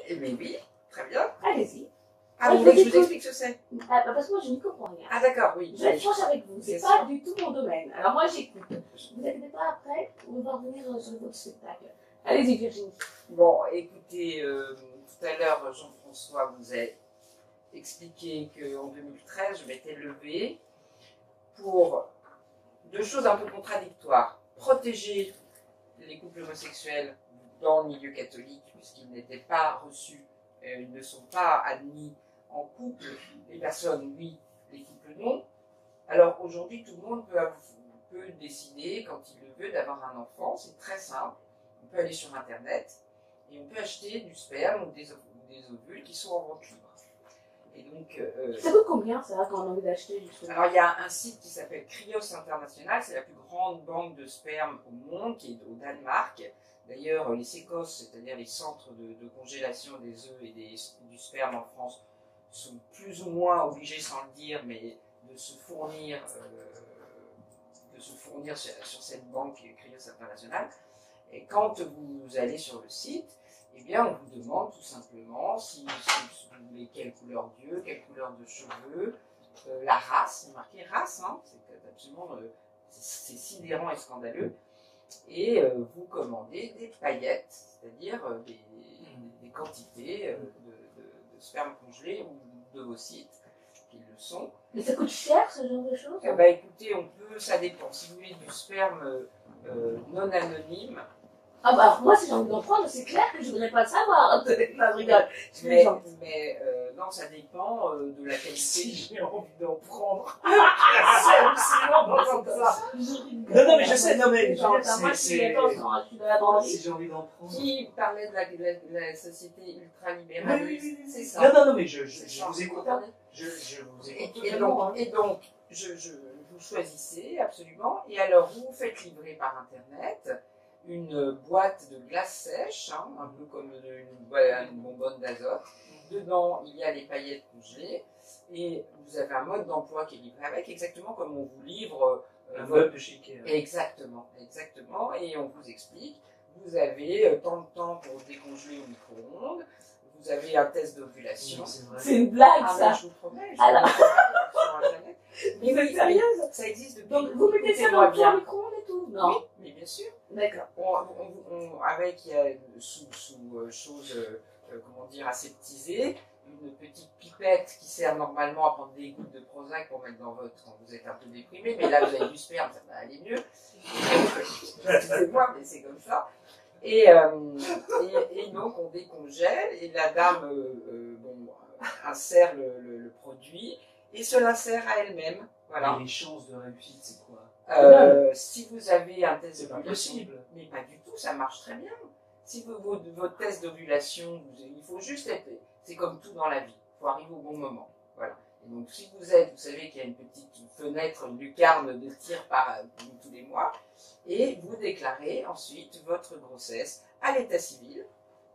Mais oui, très bien. Allez-y. Ah, vous voulez que je vous explique ce que c'est? Parce que moi, je n'y comprends rien. Ah, d'accord, oui. Je vais être franche avec vous, c'est pas du tout mon domaine. Alors moi, j'écoute. Vous inquiétez pas, après, on va revenir sur votre spectacle. Allez-y, Virginie. Bon, écoutez, tout à l'heure, Jean-François vous a expliqué qu'en 2013, je m'étais levée pour deux choses un peu contradictoires. Protéger les couples homosexuels dans le milieu catholique, puisqu'ils n'étaient pas reçus, ils ne sont pas admis en couple, les personnes oui, les couples non. Alors aujourd'hui, tout le monde peut décider, quand il le veut, d'avoir un enfant, c'est très simple. On peut aller sur Internet et on peut acheter du sperme ou des ovules qui sont en vente libre. Et donc, ça coûte combien ça quand on a envie d'acheter justement? Alors il y a un site qui s'appelle Cryos International, c'est la plus grande banque de sperme au monde, qui est au Danemark. D'ailleurs, les sécos, c'est-à-dire les centres de congélation des œufs et du sperme en France, sont plus ou moins obligés, sans le dire, mais de se fournir sur cette banque Cryos International. Et quand vous allez sur le site, eh bien, on vous demande tout simplement si vous voulez quelle couleur d'yeux, quelle couleur de cheveux, la race, c'est marqué race, hein, c'est absolument c'est sidérant et scandaleux. Et vous commandez des paillettes, c'est-à-dire des quantités de sperme congelé ou d'ovocytes, qui le sont. Mais ça coûte cher ce genre de choses? Eh ben, écoutez, ça dépend. Si vous voulez du sperme non anonyme. Ah bah alors moi si j'ai envie d'en prendre, c'est clair que je voudrais pas le savoir. Non, je rigole. Mais non, ça dépend de la qualité. J'ai envie d'en prendre. Non, mais je sais, non, mais si j'ai envie d'en prendre. Qui parlait de la société ultra-libérale? Oui. C'est ça. Non, mais je vous écoute. Je vous écoute. Et donc, vous choisissez absolument. Et alors, vous vous faites livrer par Internet une boîte de glace sèche, hein, un peu comme une bonbonne d'azote. Dedans, il y a les paillettes congelées et vous avez un mode d'emploi qui est livré avec, exactement comme on vous livre un meuble de chez Ikea. Exactement. Et on vous explique, vous avez tant de temps pour décongeler au micro-ondes, vous avez un test d'ovulation. C'est une blague, ça. Je vous promets. Alors. Sur Internet. Mais vous êtes sérieuse? Ça existe depuis. Donc vous mettez ça dans le micro-ondes et tout? Non. Oui, mais bien sûr. D'accord. Avec, il y a sous chose, comment dire, aseptisée, une petite pipette qui sert normalement à prendre des gouttes de Prozac pour mettre dans votre, quand vous êtes un peu déprimé, mais là vous avez du sperme, ça va aller mieux. Excusez-moi, mais c'est comme ça. Et donc on décongèle et la dame insère le produit et se l'insère à elle-même. Voilà. Et les chances de réussite, c'est quoi? Si vous avez un test d'ovulation, mais pas du tout, ça marche très bien. Si votre test d'ovulation, il faut juste être, c'est comme tout dans la vie, il faut arriver au bon moment. Voilà. Et donc si vous savez qu'il y a une petite fenêtre, une lucarne de tir tous les mois, et vous déclarez ensuite votre grossesse à l'état civil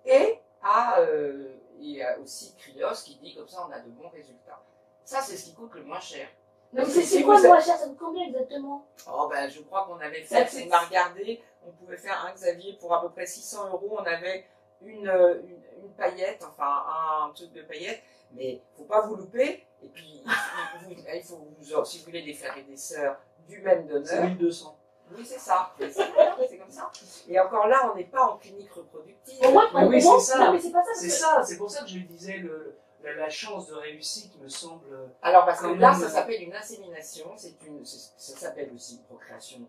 et au site Cryos qui dit comme ça on a de bons résultats. Ça c'est ce qui coûte le moins cher. Donc c'est quoi le moins cher? Ça coûte combien exactement? Oh ben je crois qu'on avait fait, on a regardé, on pouvait faire un Xavier pour à peu près 600 €, on avait une paillette, enfin un truc de paillette, mais il ne faut pas vous louper, et puis il faut si vous voulez des frères et des sœurs du même donneur. C'est 1200. Oui, c'est ça, c'est comme ça. Et encore là, on n'est pas en clinique reproductive. Oui, c'est ça. Non, mais c'est pas ça. C'est ça, c'est pour ça que je disais la chance de réussite me semble. Alors, parce que là, ça s'appelle une insémination, ça s'appelle aussi procréation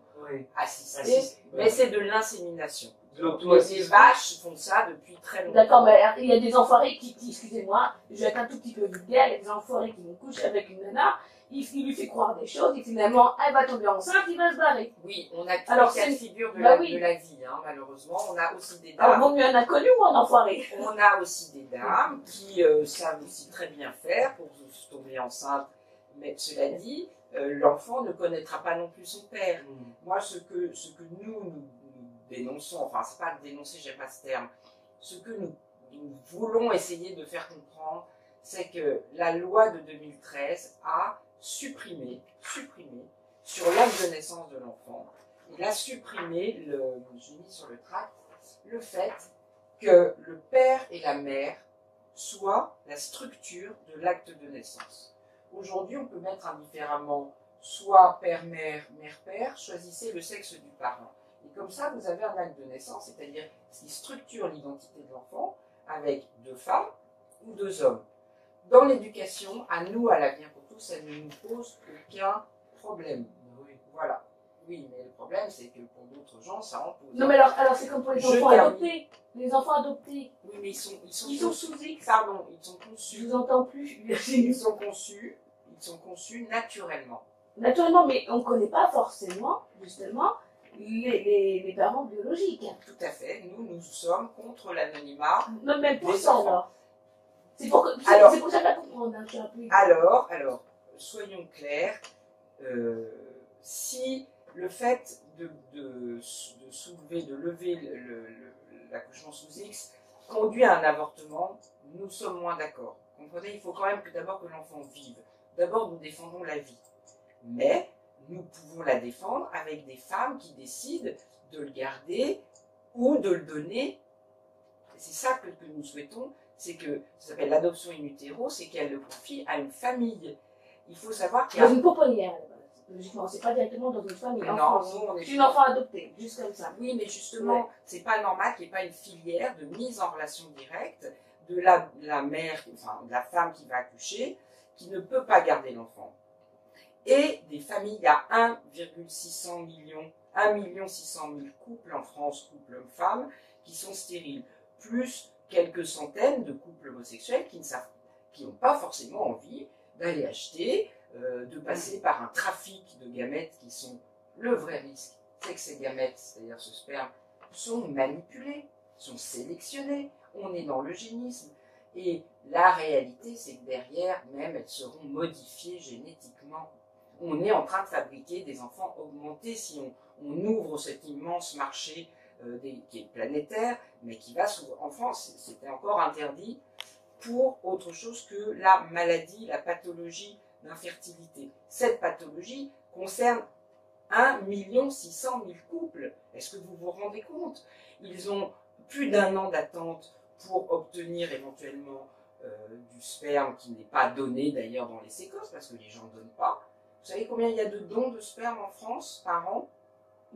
assistée, mais c'est de l'insémination. Les vaches font ça depuis très longtemps. D'accord, mais il y a des enfoirés excusez-moi, je vais être un tout petit peu vulgaire, il y a des enfoirés qui me couchent avec une nana, il lui fait croire des choses et finalement elle va tomber enceinte, il va se barrer. Oui, on a toutes les cas de figure de la vie, hein, malheureusement. On a aussi des dames. Alors, vaut mieux un inconnu ou un enfoiré? On a aussi des dames qui savent aussi très bien faire pour tomber enceinte, mais cela dit, l'enfant ne connaîtra pas non plus son père. Moi, ce que nous dénonçons, enfin, c'est pas dénoncer, j'aime pas ce terme, ce que nous voulons essayer de faire comprendre, c'est que la loi de 2013 a supprimé sur l'acte de naissance de l'enfant, il a supprimé, je l'ai mis sur le tract, le fait que le père et la mère soit la structure de l'acte de naissance. Aujourd'hui, on peut mettre indifféremment soit père-mère, mère-père, choisissez le sexe du parent. Et comme ça, vous avez un acte de naissance, c'est-à-dire ce qui structure l'identité de l'enfant avec 2 femmes ou 2 hommes. Dans l'éducation, à nous, à l'avenir pour tous, ça ne nous pose aucun problème. Oui. Voilà. Oui, mais le problème, c'est que pour d'autres gens, ça en pose. Non, mais alors c'est comme pour les enfants adoptés. Les enfants adoptés, Oui, mais ils sont sous X. pardon, ils sont Je conçus. vous entends plus. Ils sont conçus naturellement. Naturellement, mais on ne connaît pas forcément, justement, les parents biologiques. Tout à fait. Nous sommes contre l'anonymat. Non, même pour Des ça, enfants. alors. C'est pour ça que je la comprendre, hein, je suis un peu... Alors, soyons clairs. Si le fait de lever l'accouchement sous X conduit à un avortement, nous sommes moins d'accord. Comprenez, il faut quand même d'abord que l'enfant vive. D'abord, nous défendons la vie. Mais nous pouvons la défendre avec des femmes qui décident de le garder ou de le donner. C'est ça que nous souhaitons, c'est que ça s'appelle l'adoption in utero, c'est qu'elle le confie à une famille. Il faut savoir qu'il y a... Dans une pouponnière, logiquement, c'est pas directement dans une famille. Non, France. nous, on est... Je suis une enfant adoptée, juste comme ça. Oui, mais justement, c'est pas normal qu'il n'y ait pas une filière de mise en relation directe de la mère, enfin de la femme qui va accoucher, qui ne peut pas garder l'enfant. Et des familles, il y a 1,6 million, 1,6 million couples en France, couples hommes-femmes, qui sont stériles, plus quelques centaines de couples homosexuels qui n'ont pas forcément envie d'aller acheter, de passer par un trafic de gamètes qui sont le vrai risque, c'est que ces gamètes, c'est-à-dire ce sperme, sont manipulés, sont sélectionnés, on est dans l'eugénisme. Et la réalité, c'est que derrière, même, elles seront modifiées génétiquement. On est en train de fabriquer des enfants augmentés si on ouvre cet immense marché qui est planétaire, mais qui va s'ouvrir. En France, c'était encore interdit pour autre chose que la maladie, la pathologie d'infertilité. Cette pathologie concerne 1,6 million couples. Est-ce que vous vous rendez compte? Ils ont plus d'1 an d'attente pour obtenir éventuellement du sperme qui n'est pas donné d'ailleurs dans les sécos, parce que les gens ne donnent pas. Vous savez combien il y a de dons de sperme en France par an?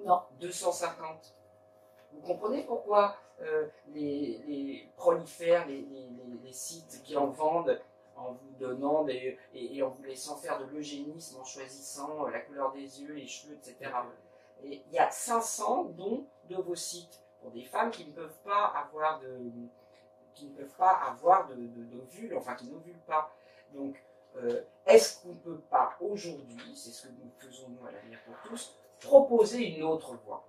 Non. 250. Vous comprenez pourquoi les prolifèrent les sites qui en vendent en vous donnant et en vous laissant faire de l'eugénisme, en choisissant la couleur des yeux, les cheveux, etc. Et il y a 500 dons d'ovocytes pour des femmes qui ne peuvent pas avoir d'ovules, enfin qui n'ovulent pas. Donc, est-ce qu'on ne peut pas aujourd'hui, c'est ce que nous faisons nous à l'avenir pour tous, proposer une autre voie?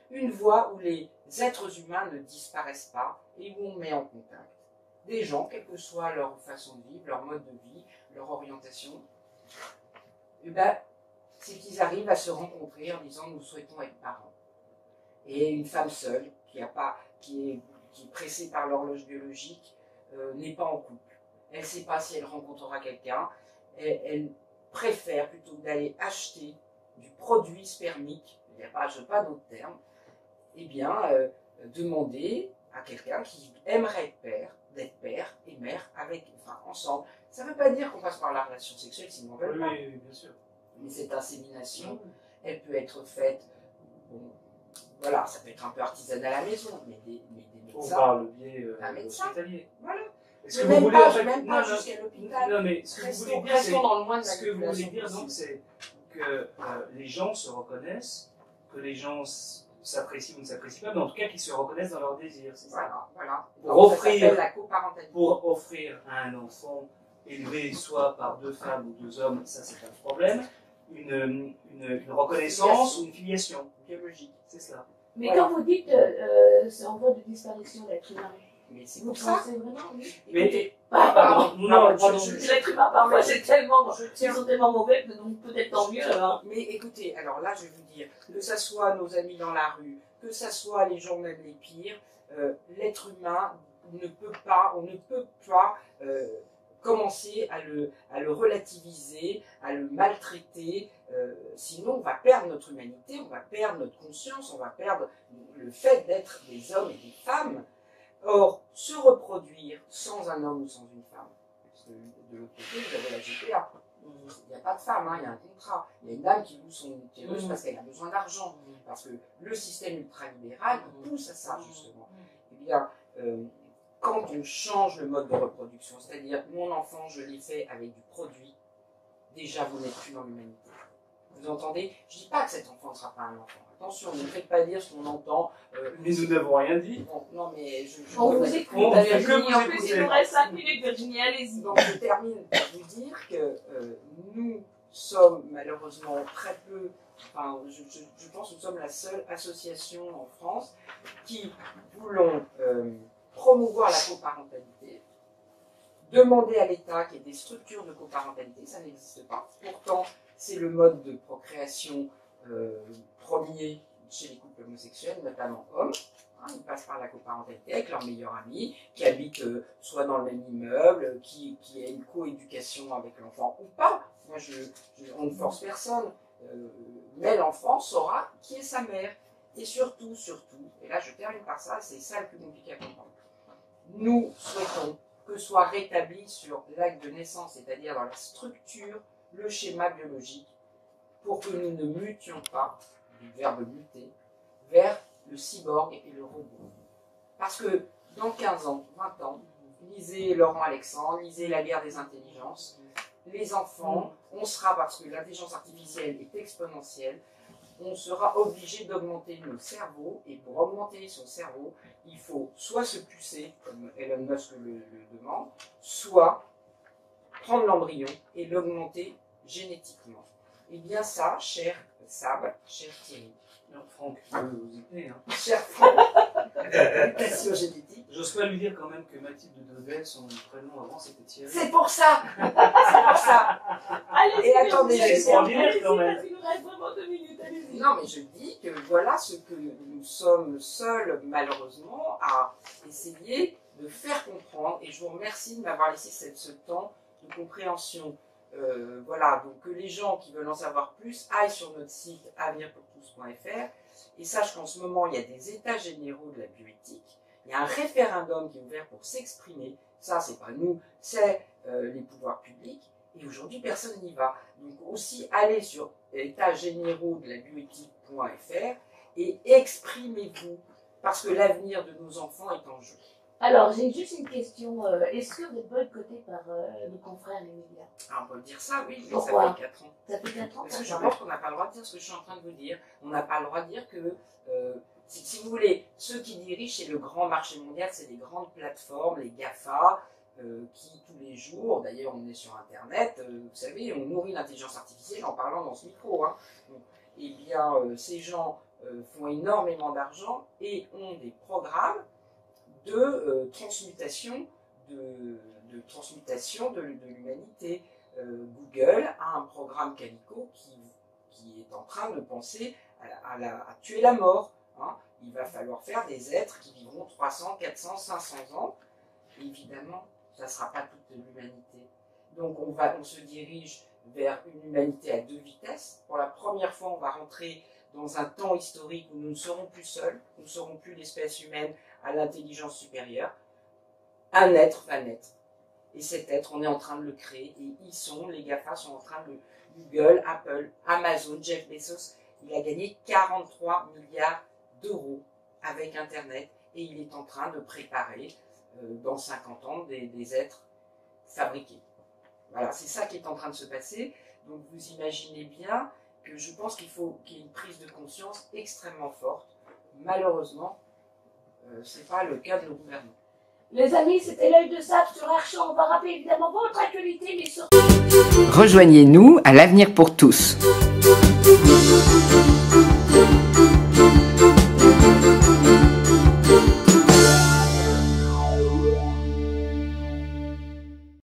Une voie où les êtres humains ne disparaissent pas et où on met en contact des gens, quelle que soit leur façon de vivre, leur mode de vie, leur orientation, c'est qu'ils arrivent à se rencontrer en disant nous souhaitons être parents. Et une femme seule, qui est pressée par l'horloge biologique, n'est pas en couple. Elle ne sait pas si elle rencontrera quelqu'un. Elle préfère, plutôt que d'aller acheter du produit spermique, je n'ai pas d'autre terme, demander à quelqu'un qui aimerait d'être père et mère ensemble. Ça ne veut pas dire qu'on passe par la relation sexuelle s'ils n'en veulent pas. Oui, bien sûr. Mais cette insémination, elle peut être faite, voilà, ça peut être un peu artisanal à la maison, mais des médecins. Par le biais un médecin. hospitalier. Voilà. Est-ce que vous voulez même pas jusqu'à l'hôpital. Non, mais ce que vous voulez dire, c'est dans le moins de ce que vous voulez manipulation dire, donc, possible. c'est que les gens se reconnaissent, que les gens s'apprécient ou ne s'apprécient pas, mais en tout cas qu'ils se reconnaissent dans leurs désirs, c'est ça. Voilà. Pour Donc, offrir- ça s'appelle la coparentalité. Pour offrir à un enfant élevé soit par 2 femmes ou 2 hommes, ça c'est un problème, une reconnaissance ou une filiation biologique. c'est ça. Mais Voilà. quand vous dites c'est en voie de disparition l'être humain, Mais c'est vous pour ça. pensez vraiment, oui? Mais Pardon. non, L'être humain, parfois, c'est tellement, Je ils tiens. sont tellement mauvais que donc peut-être tant mieux. Hein. Mais écoutez, alors là, je vais vous dire, que ça soit nos amis dans la rue, que ça soit les gens même les pires, l'être humain on ne peut pas commencer à le relativiser, à le maltraiter, sinon on va perdre notre humanité, on va perdre notre conscience, on va perdre le fait d'être des hommes et des femmes. Or, se reproduire sans un homme ou sans une femme, parce que de l'autre côté, vous avez la GPA. Il n'y a pas de femme, hein, il y a un contrat. Il y a une dame qui loue son utérus parce qu'elle a besoin d'argent. Parce que le système ultralibéral pousse à ça, justement. Eh bien, quand on change le mode de reproduction, c'est-à-dire mon enfant, je l'ai fait avec du produit, déjà vous n'êtes plus dans l'humanité. Vous entendez? Je ne dis pas que cet enfant ne sera pas un enfant. Attention, ne me faites pas dire ce qu'on entend. Mais nous n'avons rien dit. Bon, non, mais On vous écoute. On fait que Virginie, vous en plus, écouter. il nous reste 5 minutes, Virginie, allez-y. Donc je termine par vous dire que nous sommes malheureusement très peu, enfin je pense que nous sommes la seule association en France qui voulons promouvoir la coparentalité, demander à l'État qu'il y ait des structures de coparentalité, ça n'existe pas. Pourtant, c'est le mode de procréation premier chez les couples homosexuels, notamment hommes. Ils passent par la coparentalité avec leur meilleur ami, qui habite soit dans le même immeuble, qui a une coéducation avec l'enfant ou pas. Moi, on ne force personne, mais l'enfant saura qui est sa mère. Et surtout, et là je termine par ça, c'est ça le plus compliqué à comprendre. Nous souhaitons que soit rétabli sur l'acte de naissance, c'est-à-dire dans la structure, le schéma biologique, pour que nous ne mutions pas, du verbe muter, vers le cyborg et le robot. Parce que dans 15 ans, 20 ans, lisez Laurent Alexandre, lisez La guerre des intelligences, les enfants, on sera, parce que l'intelligence artificielle est exponentielle, on sera obligé d'augmenter nos cerveaux, et pour augmenter son cerveau, il faut soit se pucer, comme Elon Musk le demande, soit prendre l'embryon et l'augmenter génétiquement. Et bien ça, cher Sab, cher Thierry, Non, Franck, vous y tenez, hein. cher Franck, mutation génétique. J'ose pas lui dire quand même que Mathilde de Devel, son prénom avant c'était Thierry. C'est pour ça. C'est pour ça. Allez-y, Et attendez, Virginie, c'est extraordinaire, allez-y, quand même. parce qu'il nous reste vraiment 2 minutes, allez-y. Non, mais je dis que voilà ce que nous sommes seuls, malheureusement, à essayer de faire comprendre. Et je vous remercie de m'avoir laissé ce temps de compréhension. Voilà, donc que les gens qui veulent en savoir plus aillent sur notre site avenirpourtous.fr et sachent qu'en ce moment, il y a des états généraux de la bioéthique. Il y a un référendum qui est ouvert pour s'exprimer. Ça, c'est pas nous, c'est les pouvoirs publics. Et aujourd'hui, personne n'y va. Donc aussi, allez sur états généraux de la bioéthique.fr et exprimez-vous, parce que l'avenir de nos enfants est en jeu. Alors, j'ai juste une question. Est-ce que vous êtes boycotté par nos confrères les médias? Alors, on peut dire ça, oui, mais Pourquoi? ça fait 4 ans. Ça fait 4 ans. Parce que je pense qu'on n'a pas le droit de dire ce que je suis en train de vous dire. On n'a pas le droit de dire que, si vous voulez, ceux qui dirigent, c'est le grand marché mondial, c'est les grandes plateformes, les GAFA, qui tous les jours, d'ailleurs on est sur Internet, vous savez, on nourrit l'intelligence artificielle en parlant dans ce micro. Hein. Donc, eh bien, ces gens font énormément d'argent et ont des programmes de transmutation de l'humanité. Google a un programme Calico qui est en train de penser à tuer la mort. Hein. Il va falloir faire des êtres qui vivront 300, 400, 500 ans. Et évidemment, ça ne sera pas toute l'humanité. Donc on se dirige vers une humanité à 2 vitesses. Pour la première fois, on va rentrer dans un temps historique où nous ne serons plus seuls, nous ne serons plus l'espèce humaine à l'intelligence supérieure. Un être va naître. Et cet être, on est en train de le créer. Et les GAFA sont en train de... Google, Apple, Amazon, Jeff Bezos, il a gagné 43 milliards d'euros avec Internet. Et il est en train de préparer, dans 50 ans, des êtres fabriqués. Voilà, c'est ça qui est en train de se passer. Donc vous imaginez bien que je pense qu'il faut qu'il y ait une prise de conscience extrêmement forte. Malheureusement, ce n'est pas le cas de nos gouvernements. Les amis, c'était l'œil de Sab sur Archamp. On va rappeler évidemment votre actualité, mais surtout... Rejoignez-nous à l'Avenir pour tous.